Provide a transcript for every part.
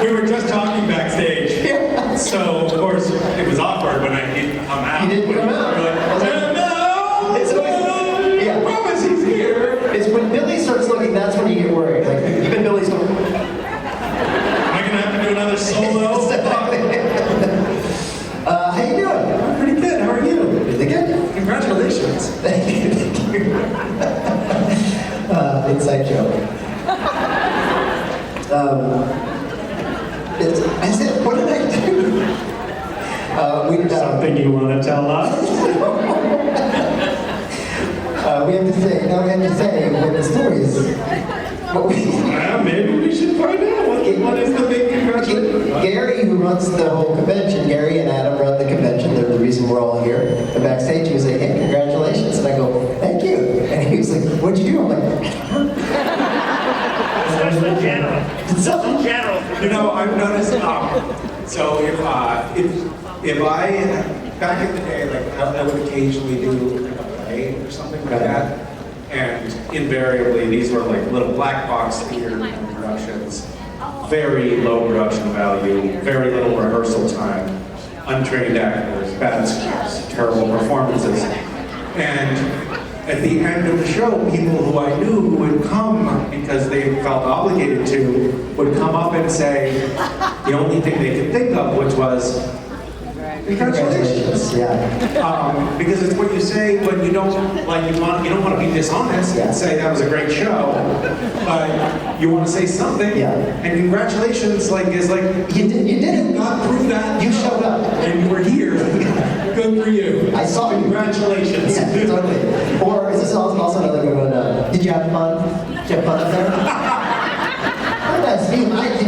We were just talking backstage. Yeah. So, of course, it was awkward when I didn't come out. He didn't come out. We were like, no! It's always, yeah. I promise he's here. It's when Billy starts looking, that's when you get worried. Like, even Billy's going, Am I going to have to do another solo? How you doing? I'm pretty good. How are you? Really good. Congratulations. Thank you. Inside joke. I said, what did I do? Something you want to tell us? We have to say what the story is. Well, maybe we should find out. What is the big congratulations? Gary, who runs the whole convention, Gary and Adam run the convention. They're the reason we're all here. And backstage, he was like, hey, congratulations. And I go, thank you. And he was like, what'd you do? I'm like, Something general. Something general. You know, I've noticed, so if I, back in the day, like, I would occasionally do like a play or something like that, and invariably, these were like little black box theater productions, very low production value, very little rehearsal time, untrained actors, bad scripts, terrible performances, and at the end of the show, people who I knew who would come because they felt obligated to would come up and say the only thing they could think of, which was, congratulations. Yeah. Because it's what you say when you don't you don't want to be dishonest and say that was a great show, but you want to say something. Yeah. And congratulations, is like You did it. you got through that. You showed up. and you were here. Good for you. I saw you. Congratulations. Yeah, totally. Or is this also another good one? Did you have fun? Did you have fun up there? Did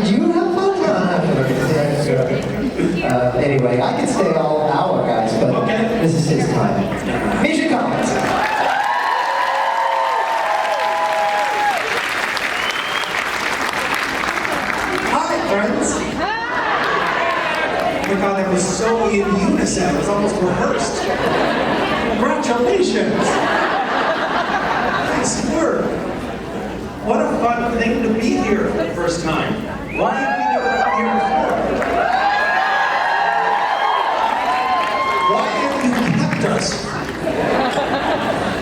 you have fun? Anyway, I could stay all hour, guys, but this is his time. Misha comments. Hi, friends. Oh my God, that was so in unison. It was almost rehearsed. Congratulations. Nice work. What a fun thing to be here for the first time. Why have we never come here before? Why have you kept us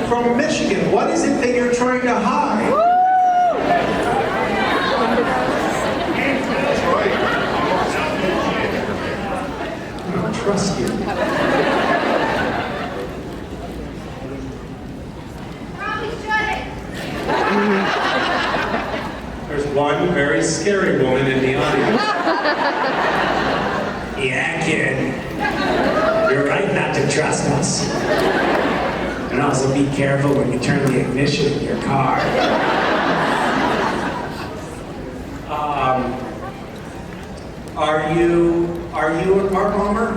from Michigan? What is it that you're trying to hide? I don't trust you. There's one very scary woman in the audience. Yeah, kid. You're right not to trust us. And also be careful when you turn the ignition in your car. Are you a car bomber?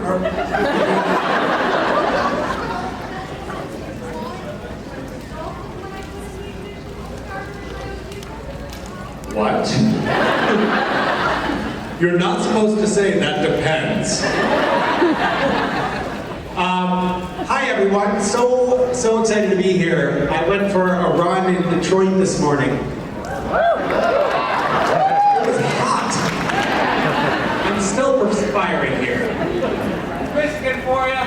What? You're not supposed to say that depends. Hi everyone, so excited to be here. I went for a run in Detroit this morning. It was hot. I'm still perspiring here. Michigan for you.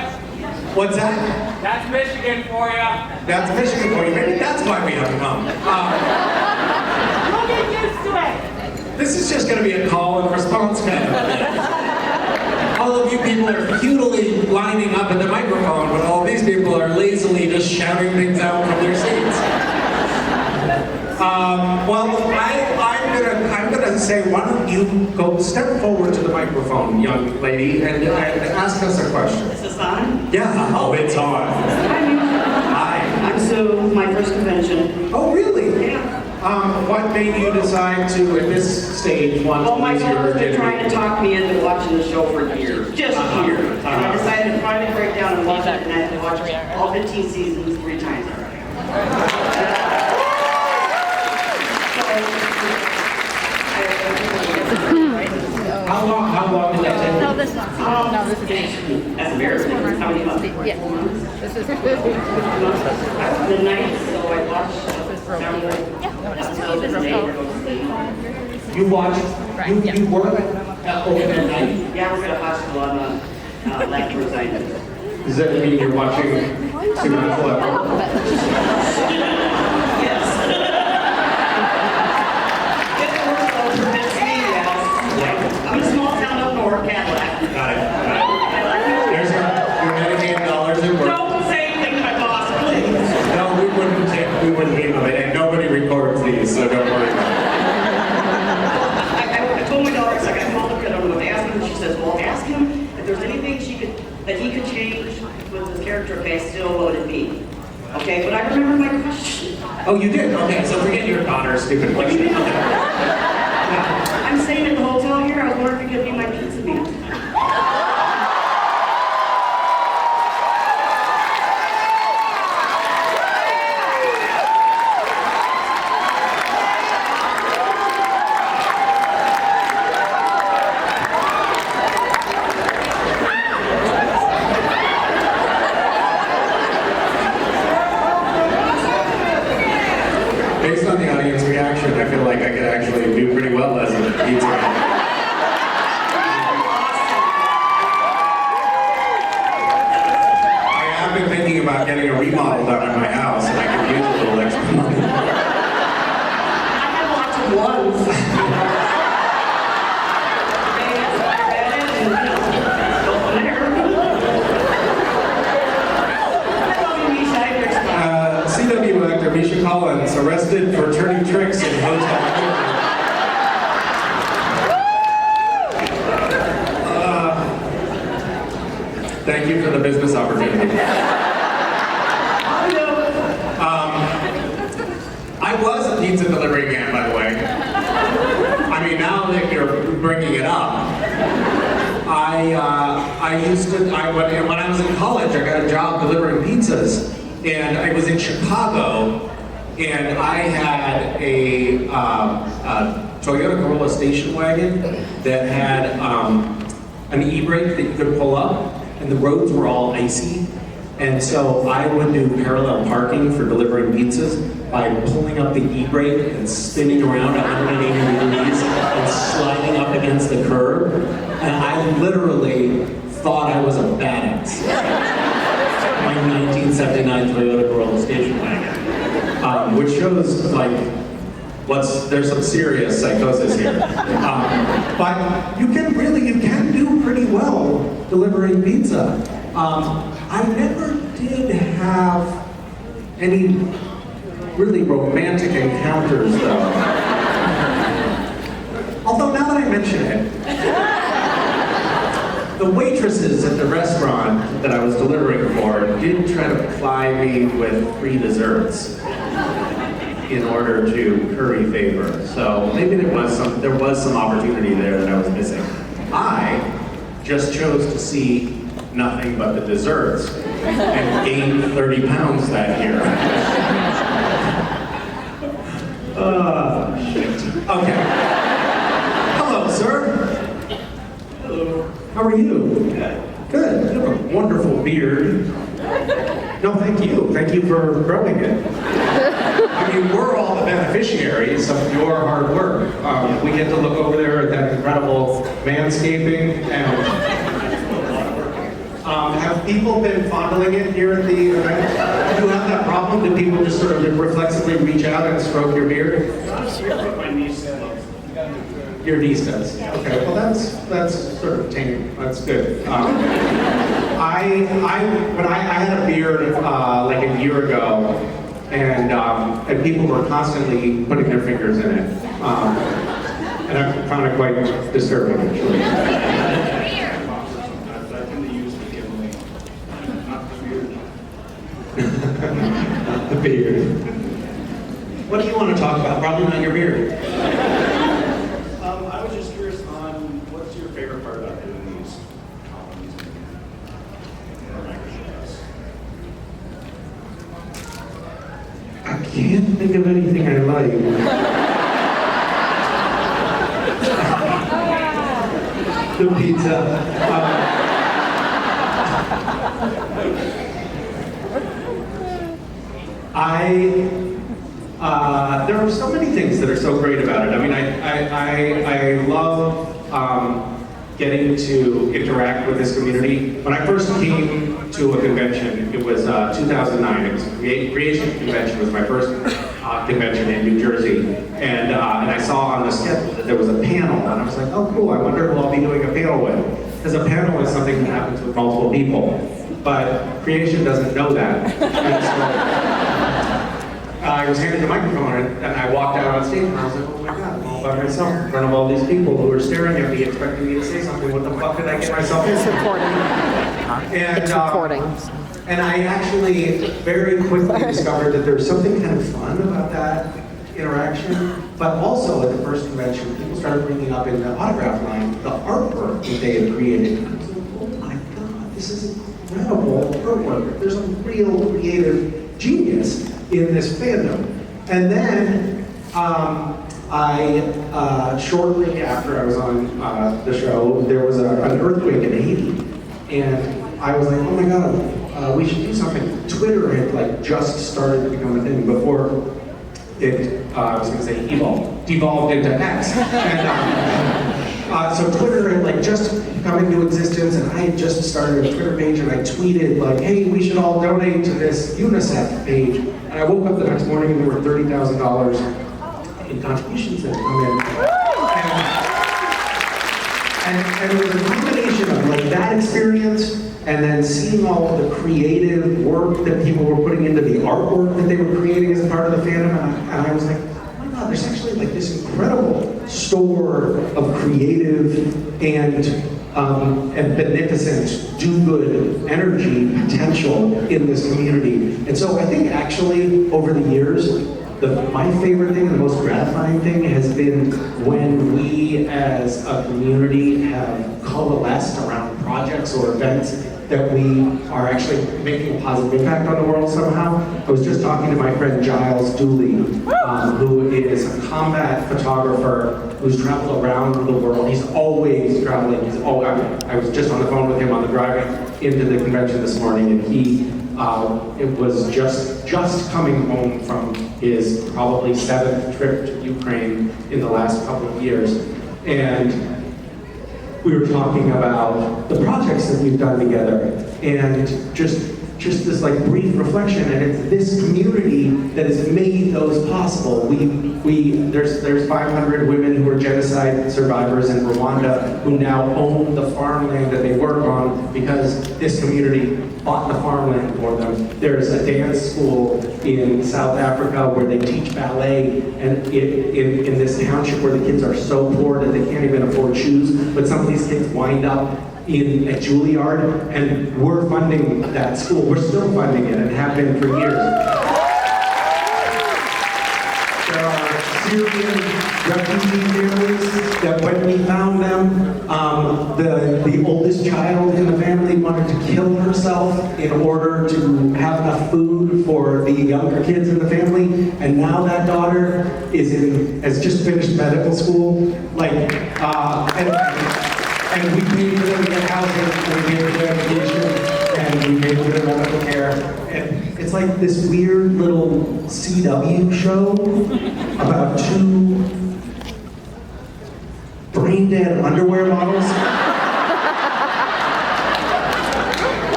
What's that? That's Michigan for you. That's Michigan for you. Maybe that's why we have come. You'll get used to it. This is just going to be a call and response kind of thing. All of you people are futilely lining up at the microphone, but all these people are lazily just shouting things out from their seats. I'm gonna say, why don't you go step forward to the microphone, young lady, and ask us a question. Is this on? Yeah. Oh, it's on. Hi, Misha. Hi. I'm Sue, my first convention. Oh, really? Yeah. What made you decide to, at this stage, want to Well, my use your daughter's been identity? trying to talk me into watching the show for years. Just years. And I decided to finally break down and watch it, and I had to watch all 15 seasons 3 times already. How long did that take? No, this one. No, this is That's embarrassing. How many months? Yes. This is The night, so I watched. Yeah, no, this is Until this the is day real. we're going to sleep. You watched, Right, yeah. you work Open at night? Yeah, we're at a hospital on Latimer's Island. Does that mean you're watching Supernatural at work? Yes. If it works out for me, yes. I'm in a small town up north, Cadillac. Got it. There's your Medicaid dollars at work. Don't say anything to my boss, please. No, we wouldn't leave them, and nobody records these, so don't worry about it. I told my daughter, it's like I called her, I don't know what to ask him, and she says, well, ask him if there's anything that he could change with his character if Castiel voted me. Okay, but I remember my question. Oh, you did? Okay, so forget your daughter's stupid question. Okay. I'm staying at the hotel here, I was wondering if you could be my pizza man. Based on the audience reaction, I feel like I could actually do pretty well as a pizza man. I have been thinking about getting a remodel done in my house, and I could use a little extra money. I have lots of ones. CW actor Misha arrested for turning tricks in hotel. Thank you for the business opportunity. I was a pizza delivery man, by the way. I mean, now that you're bringing it up, when I was in college, I got a job delivering pizzas, and I was in Chicago, and I had a Toyota Corolla station wagon that had an e-brake that you could pull up, and the roads were all icy. And so I would do parallel parking for delivering pizzas by pulling up the e-brake and spinning around 180 degrees and sliding up against the curb. And I literally thought I was a badass. My 1979 Toyota Corolla station wagon, which shows there's some serious psychosis here. But you can do pretty well delivering pizza. I never did have any really romantic encounters, though. Although now that I mention it, the waitresses at the restaurant that I was delivering for did try to ply me with free desserts in order to curry favor. So maybe there was some opportunity there that I was missing. I just chose to see nothing but the desserts and gained 30 pounds that year. Shit. Okay. Hello, sir. Hello. How are you? Good. You have a wonderful beard. No, thank you. Thank you for growing it. I mean, we're all the beneficiaries of your hard work. We get to look over there at that incredible manscaping and have people been fondling it here at the event? Do you have that problem? Do people just sort of reflexively reach out and stroke your beard? My niece loves Your niece does. Okay, well that's sort of tame. That's good. I had a beard like a year ago, and people were constantly putting their fingers in it, and I found it quite disturbing, actually. The beard. What do you want to talk about? Probably not your beard. I was just curious on what's your favorite part about doing these columns and microchips? I can't think of anything I like. The pizza. There are so many things that are so great about it. I mean, I love getting to interact with this community. When I first came to a convention, it was 2009. It was Creation Convention was my first convention in New Jersey, and I saw on the schedule that there was a panel, and I was like, oh cool, I wonder who I'll be doing a panel with. Because a panel is something that happens with multiple people, but Creation doesn't know that. And so, I was handed the microphone, and I walked out on stage, and I was like, oh my God, I'm all by myself in front of all these people who are staring at me, expecting me to say something. What the fuck did I get myself into? It's recording. And, It's recording. And I actually very quickly discovered that there's something kind of fun about that interaction. But also at the first convention, people started bringing up in the autograph line the artwork that they had created. And I was like, oh my God, this is incredible artwork. There's a real creative genius in this fandom. And then shortly after I was on the show, there was an earthquake in Haiti. And I was like, oh my God, we should do something. Twitter had like just started to become a thing before it, I was going to say devolved into X. And so Twitter had like just come into existence, and I had just started a Twitter page, and I tweeted like, hey, we should all donate to this UNICEF page. And I woke up the next morning and there were $30,000 in contributions that had come in. And it was a combination of like that experience, and then seeing all of the creative work that people were putting into the artwork that they were creating as a part of the fandom, and I was like, oh my God, there's actually like this incredible store of creative and beneficent, do-good energy potential in this community. And so I think actually over the years, my favorite thing, the most gratifying thing has been when we as a community have coalesced around projects or events that we are actually making a positive impact on the world somehow. I was just talking to my friend Giles Dooley, who is a combat photographer who's traveled around the world. He's always traveling. I was just on the phone with him on the drive into the convention this morning, and he it was just coming home from his probably 7th trip to Ukraine in the last couple of years. And we were talking about the projects that we've done together, and just this like brief reflection, and it's this community that has made those possible. There's 500 women who are genocide survivors in Rwanda who now own the farmland that they work on because this community bought the farmland for them. There's a dance school in South Africa where they teach ballet, and in this township where the kids are so poor that they can't even afford shoes, but some of these kids wind up at Juilliard, and we're funding that school. We're still funding it and have been for years. There are Syrian refugee families that when we found them, the oldest child in the family wanted to kill herself in order to have enough food for the younger kids in the family, and now that daughter has just finished medical school. And we paid for them to get housing, and we paid for their education, and we paid for their medical care. And it's like this weird little CW show about 2 brain-dead underwear models.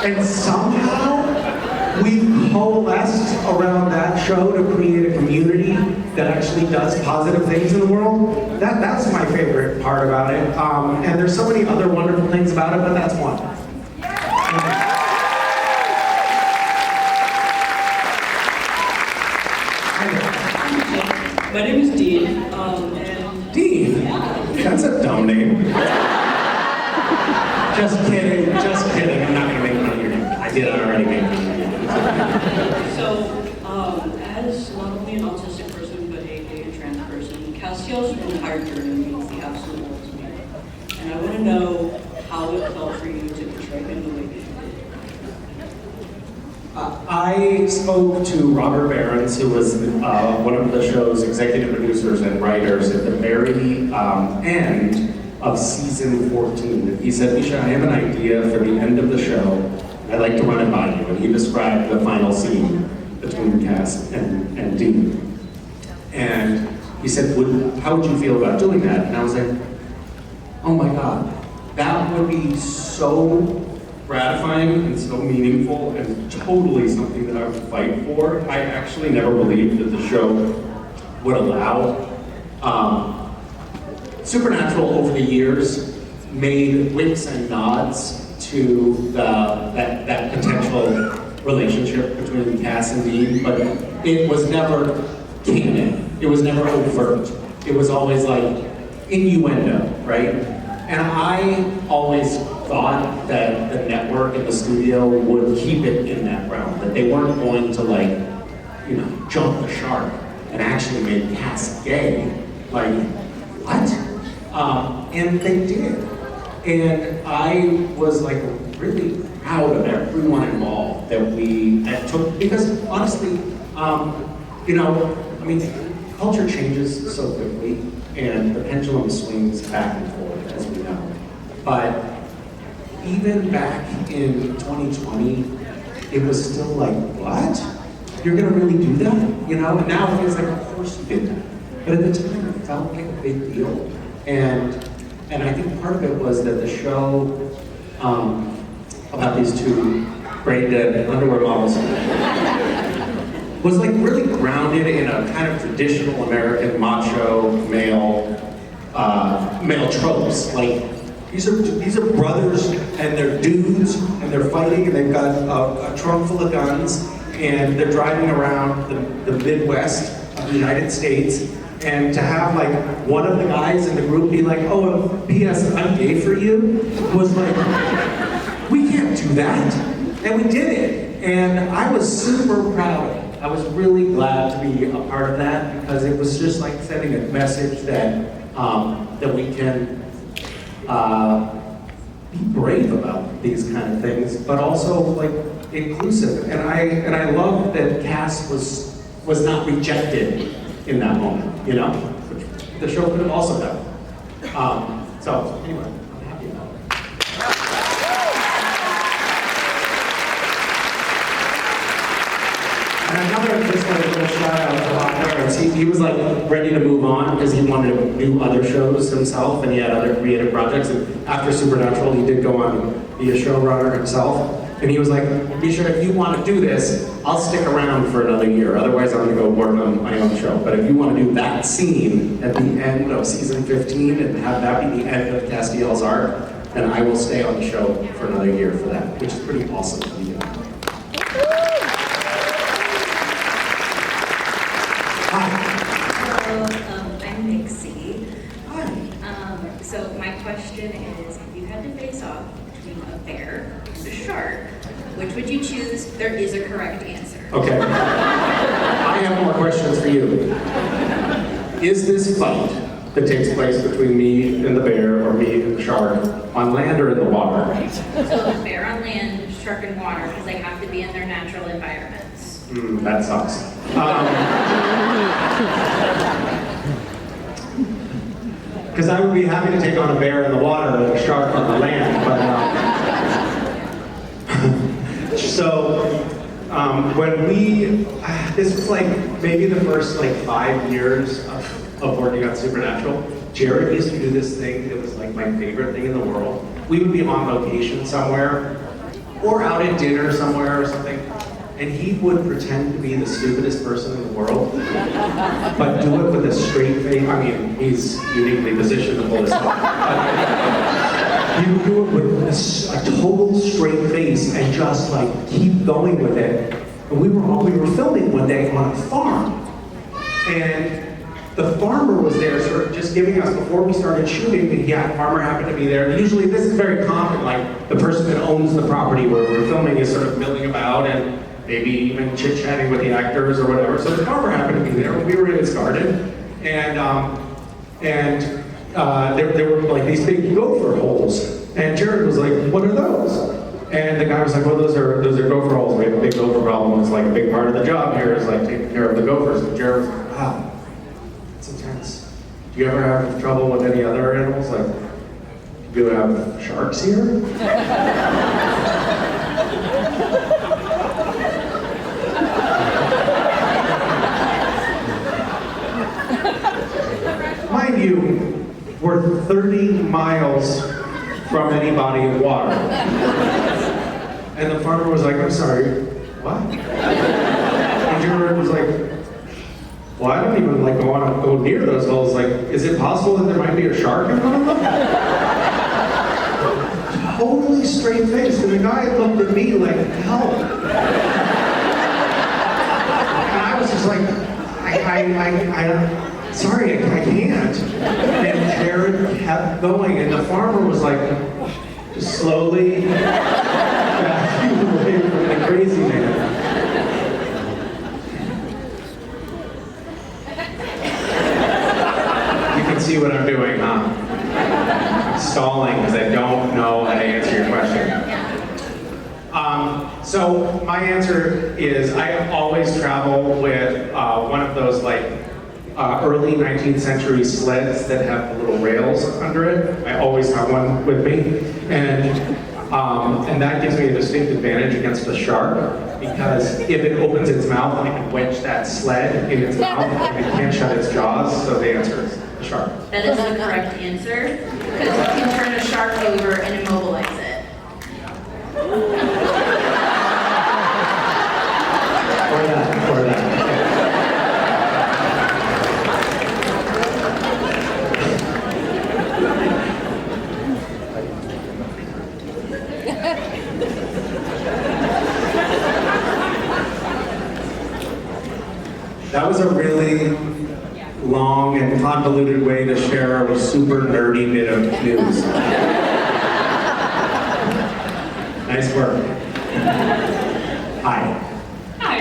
And somehow, we've coalesced around that show to create a community that actually does positive things in the world. That's my favorite part about it. And there's so many other wonderful things about it, but that's one. My name is Dean, and Dean? That's a dumb name. Just kidding, I'm not gonna make fun of your name. I did already make fun of you. so as not only an autistic person, but a gay and trans person, Castiel's entire journey means the absolute world to me. And I want to know how it felt for you to portray him the way that you did. I spoke to Robert Behrens, who was one of the show's executive producers and writers at the very end of season 14. He said, Misha, I have an idea for the end of the show. I'd like to run it by you. And he described the final scene between Cass and Dean. And he said, how would you feel about doing that? And I was like, oh my God, that would be so gratifying and so meaningful and totally something that I would fight for. I actually never believed that the show would allow. Supernatural over the years made winks and nods to that potential relationship between Cass and Dean, but it was never canon. It was never overt. It was always like innuendo, right? And I always thought that the network and the studio would keep it in that realm, that they weren't going to like, you know, jump the shark and actually make Cass gay. Like, what? And they did. And I was like really proud of everyone involved that took, because honestly, you know, I mean, culture changes so quickly and the pendulum swings back and forth, as we know. But even back in 2020, it was still like, what? You're gonna really do that? You know, and now it feels like, of course you did that. But at the time, it felt like a big deal. And I think part of it was that the show about these two brain dead underwear models was like really grounded in a kind of traditional American macho male tropes. Like these are brothers and they're dudes and they're fighting and they've got a trunk full of guns and they're driving around the Midwest of the United States. And to have like one of the guys in the group be like, oh, P.S. I'm gay for you, was like, we can't do that. And we did it. And I was super proud. I was really glad to be a part of that because it was just like sending a message that that we can be brave about these kind of things, but also like inclusive. And I love that Cass was not rejected in that moment, you know? Which the show could have also done. So anyway, I'm happy about it. And another just like a little shout out to Bob Lawrence. He was like ready to move on because he wanted to do other shows himself and he had other creative projects. And after Supernatural, he did go on and be a showrunner himself. And he was like, Misha, if you want to do this, I'll stick around for another year. Otherwise, I'm going to go work on my own show. But if you want to do that scene at the end of season 15 and have that be the end of Castiel's arc, then I will stay on the show for another year for that, which is pretty awesome to be doing. Hi. Hello, I'm Nixie. Hi. So my question is, if you had to face off between a bear and a shark, which would you choose? There is a correct answer. Okay. I have more questions for you. Is this fight that takes place between me and the bear or me and the shark on land or in the water? So bear on land, shark in water, because they have to be in their natural environments. That sucks. Because I would be happy to take on a bear in the water and a shark on the land, but so when this was like maybe the first like 5 years of working on Supernatural. Jared used to do this thing. It was like my favorite thing in the world. We would be on location somewhere, or out at dinner somewhere or something, and he would pretend to be the stupidest person in the world, but do it with a straight face. I mean, he's uniquely positioned to pull this off. He would do it with a total straight face and just like keep going with it. And we were filming one day on a farm, and the farmer was there sort of just giving us, before we started shooting, the farmer happened to be there. Usually this is very common, like the person that owns the property where we're filming is sort of milling about and maybe even chit-chatting with the actors or whatever. So the farmer happened to be there when we were getting started. And there were like these big gopher holes. And Jared was like, what are those? And the guy was like, well, those are gopher holes. We have a big gopher problem. It's like a big part of the job here is like taking care of the gophers. And Jared was like, wow, that's intense. Do you ever have trouble with any other animals? Like, do you have sharks here? Mind you, we're 30 miles from any body of water. And the farmer was like, I'm sorry, what? And Jared was like, well, I don't even like want to go near those holes. Like, is it possible that there might be a shark in one of them? Totally straight face, and the guy looked at me like, help. And I was just like, sorry, I can't. And Jared kept going, and the farmer was like, just slowly backing away from the crazy man. You can see what I'm doing, huh? I'm stalling because I don't know how to answer your question. So my answer is I always travel with one of those like early 19th century sleds that have the little rails under it. I always have one with me, and that gives me a distinct advantage against a shark because if it opens its mouth, I can wedge that sled in its mouth and it can't shut its jaws. So the answer is the shark. That is the correct answer, because you can turn a shark over and immobilize it. Or that. That was a really long and convoluted way to share a super nerdy bit of news. Nice work. Hi. Hi,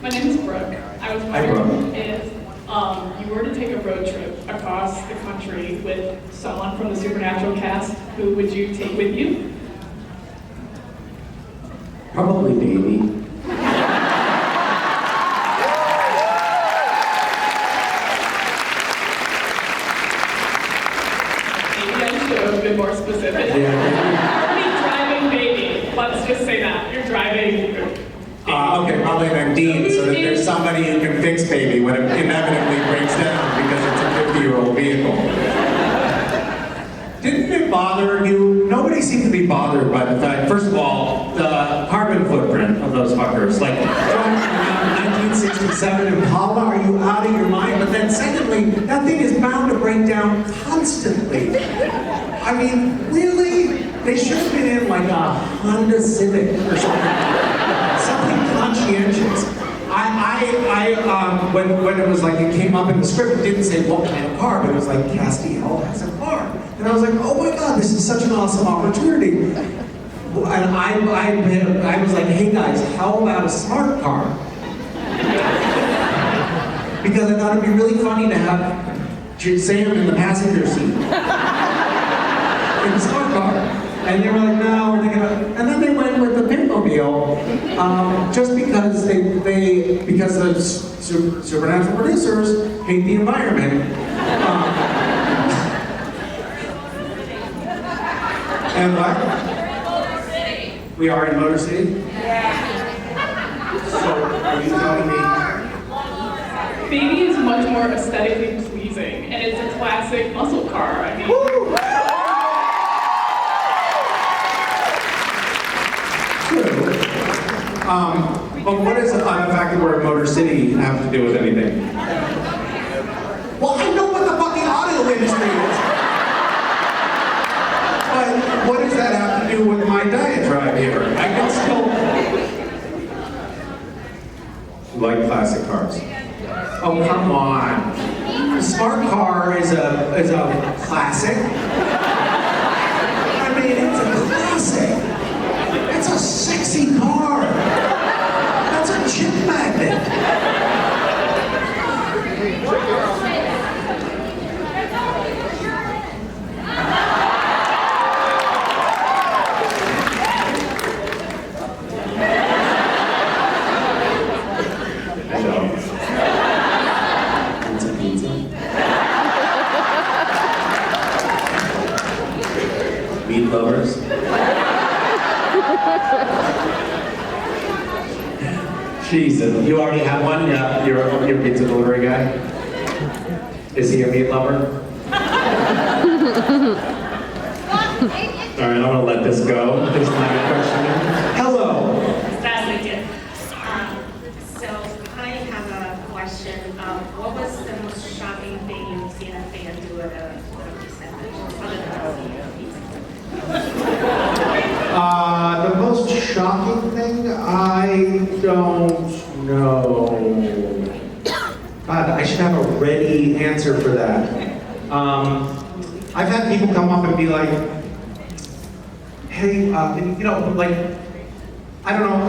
my name is Brooke. I was Hi, Brooke. wondering if you were to take a road trip across the country with someone from the Supernatural cast, who would you take with you? Probably Davey. Maybe I should have been more specific. Yeah. You're driving baby. Let's just say that. You're driving. Okay, probably Dean, so that there's somebody who can fix baby when it inevitably breaks down because it's a 50-year-old vehicle. Didn't it bother you? Nobody seemed to be bothered by the fact, first of all, the carbon footprint of those fuckers. Like, driving around 1967 Impala, are you out of your mind? But then secondly, that thing is bound to break down constantly. I mean, really? They should have been in like a Honda Civic or something conscientious. When it was like it came up in the script, it didn't say what kind of car, but it was like Castiel has a car, and I was like, oh my god, this is such an awesome opportunity. And I was like, hey guys, how about a smart car? Because I thought it'd be really funny to have Sam in the passenger seat in the smart car. And they were like, no, we're thinking about, and then they went with the Pitmobile, just because because the Supernatural producers hate the environment. And what? We are in Motor City? So, are you telling me? Baby is much more aesthetically pleasing, and it's a classic muscle car. I mean. Woo! But what does the fact that we're in Motor City have to do with anything? Well, I know what the fucking audio industry is. But what does that have to do with my diatribe here? I can still like classic cars. Oh, come on. A smart car is a classic. I mean, it's a classic. It's a sexy car. That's a chip magnet. Pizza. Meat lovers. Jesus, you already have one? Yeah, your pizza delivery guy? Is he a meat lover? All right, I'm gonna let this go. There's my question. Hello. Здравствуйте. So I have a question. What was the most shocking thing you've seen a fan do at a percentage? The most shocking thing, I don't know. God, I should have a ready answer for that. I've had people come up and be like, hey, like, I don't know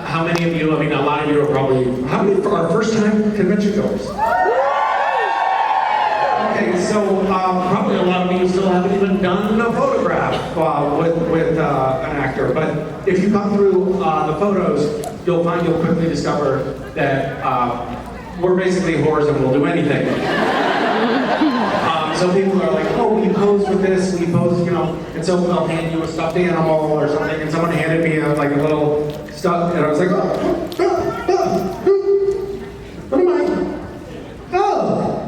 how many of you, I mean, a lot of you are probably, how many are first-time convention goers? Okay, so probably a lot of you still haven't even done a photograph with an actor, but if you come through the photos, you'll quickly discover that we're basically whores and we'll do anything. So people are like, oh, will you pose with this? Will you pose, and so I'll hand you a stuffed animal or something, and someone handed me like a little stuff, and I was like, what am I? Oh.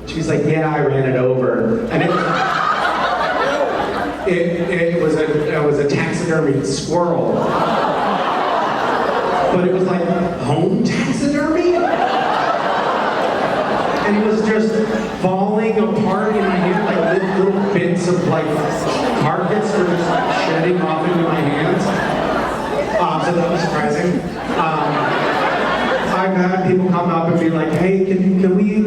She's like, yeah, I ran it over. And it was a taxidermied squirrel. But it was like home taxidermy? And it was just falling apart in my hand, like little bits of like carpets were just shedding off into my hands. So that was surprising. I've had people come up and be like, hey, can we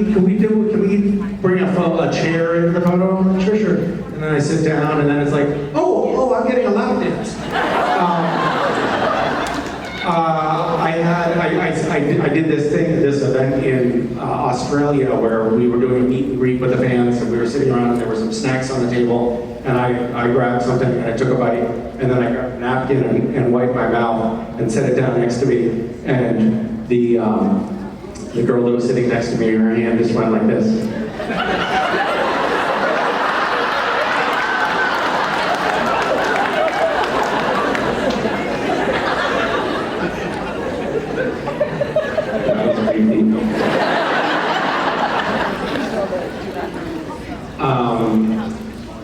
bring a chair into the photo? Sure. And then I sit down and then it's like, oh, I'm getting a lap dance. I did this event in Australia where we were doing a meet and greet with the fans, and we were sitting around and there were some snacks on the table, and I grabbed something and I took a bite, and then I grabbed a napkin and wiped my mouth and set it down next to me, and the girl that was sitting next to me, her hand just went like this.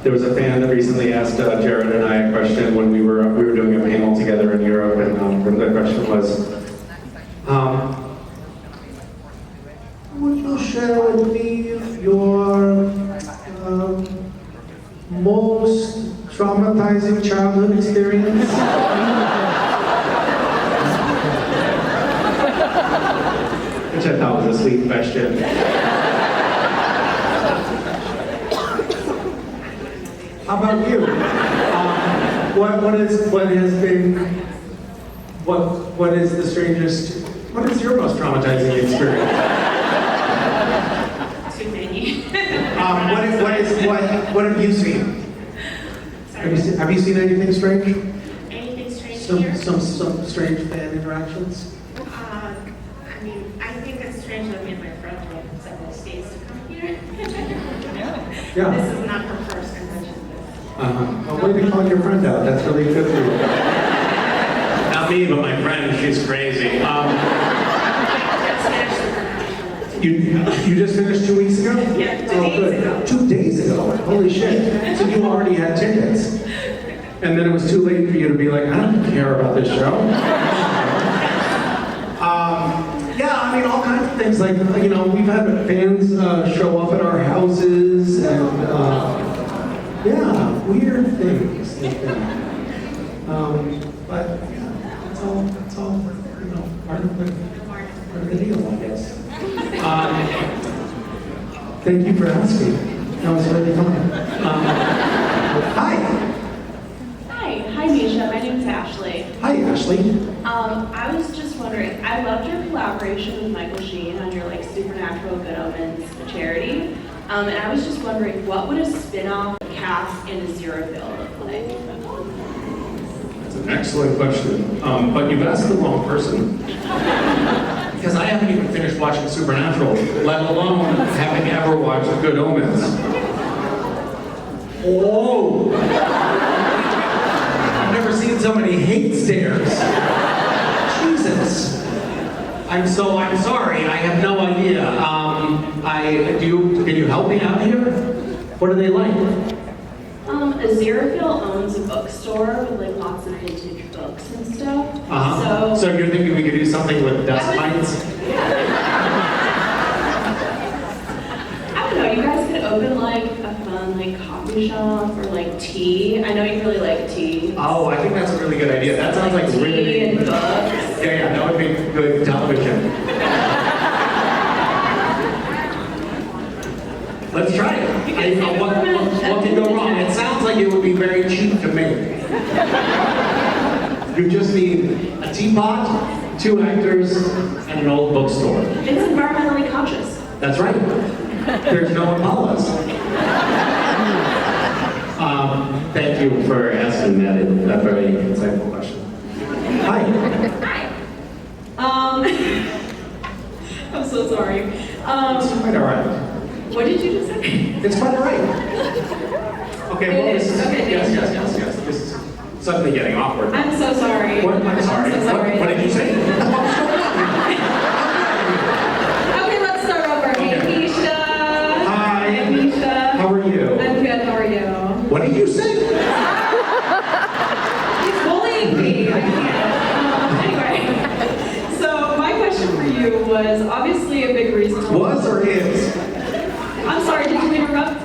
There was a fan that recently asked Jared and I a question when we were doing a panel together in Europe, and the question was, would you share with me your most traumatizing childhood experience? Which I thought was a sweet question. How about you? What is the strangest? What is your most traumatizing experience? Too many. What have you seen? Have you seen anything strange? Anything strange here? Some strange fan interactions. I mean, I think it's strange that me and my friend went several states to come here. Yeah. This is not her first convention. Well, way to call your friend out. That's really good for you. Not me, but my friend. She's crazy. You just finished 2 weeks ago? Yeah, 2 Oh, days good. ago. 2 days ago. Holy shit. So you already had tickets. And then it was too late for you to be like, I don't care about this show. Yeah, I mean, all kinds of things. Like, we've had fans show up at our houses and, yeah, weird things like that. But yeah, that's all, part of the deal, I guess. Thank you for asking. That was really fun. Hi, Hi, Misha. My name's Ashley. Ashley. I was just wondering, I loved your collaboration with Michael Sheen on your Supernatural Good Omens charity. And I was just wondering, what would a spin-off cast in a Zero Bill look like? That's an excellent question, but you've asked the wrong person. Because I haven't even finished watching Supernatural, let alone having ever watched Good Omens. Oh! I've never seen so many hate stares. Jesus. I'm sorry, I have no idea. Can you help me out here? What are they like? Aziraphale owns a bookstore with like lots of vintage books and stuff. So you're thinking we could do something with dust mites? I don't know, you guys could open like a fun like coffee shop or like tea. I know you really like tea. Oh, I think that's a really good idea. That sounds like Tea really. and books. Yeah, that would be good television. Let's try it. What can go wrong? It sounds like it would be very cheap to make. You just need a teapot, 2 actors, and an old bookstore. It's environmentally conscious. That's right. There's no Impalas. Thank you for asking that very insightful question. Hi. I'm so sorry. It's quite all right. What did you just say? It's quite all right. Okay, well, this is, Okay, yes. This is suddenly getting awkward. I'm so sorry. What? I'm sorry. I'm so sorry. What did you say? Okay, let's start over. Hey, Okay. Misha. Hi. Hey, Misha. How are you? I'm good. How are you? What did you say? He's bullying me. I can't. Anyway, so my question for you was obviously a big reason. Was or is? I'm sorry. Did you interrupt